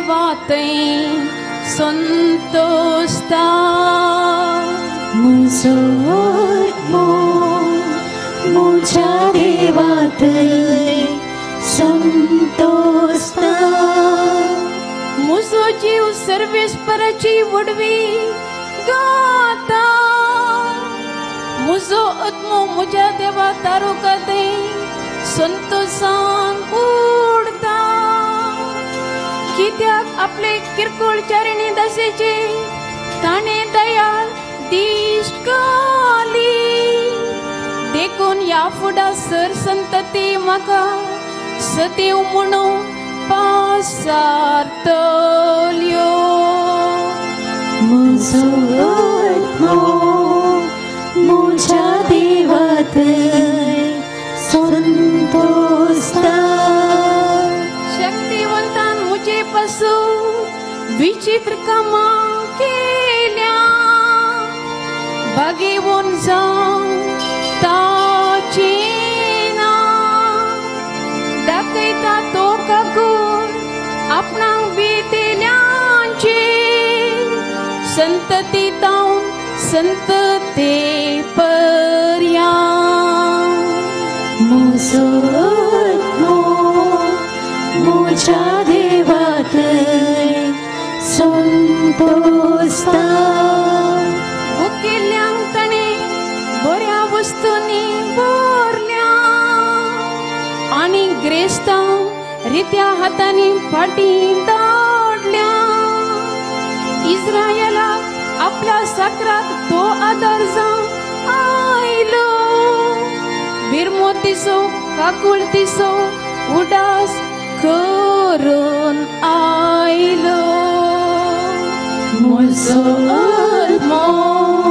देवातय संतोषता म्हजो आत्मो म्हज्या देवातय संतोषता म्हजो जीव सर्वेस्पराची वडवी गाता म्हजो आत्मो म्हज्या देवा तारुकातय संतोषान उडता कित्याक आपले किरकोळ चारिणी दासेचे ताणे दयाळ दिश्ट घाली देखून या फुडा सर संतती म्हाका सतीव म्हणून पासारतल्यो म्हजो आत्मो म्हज्या देवातय संतोषता शक्तिवंतान मुझे पासू विचित्र कामां केल्या बागेवून जावं ताचे नांव दाखयता तो काकूर आपणाक बेतेल्यांचे संतती तावन संतते पर्यंत म्हजो आत्मो म्हज्या देवातय संतोषता भुकेल्यांक ताणें बऱ्या वस्तूंनी भरल्या आनी ग्रेस्तांव रित्या हातांनी फाटीं धाडल्या इस्रायेलाक आपल्या साकराक तो आदार जावं आयलो बिरमोतीचो काकुळतीचो उडास करून आयलो म्हजो आत्मो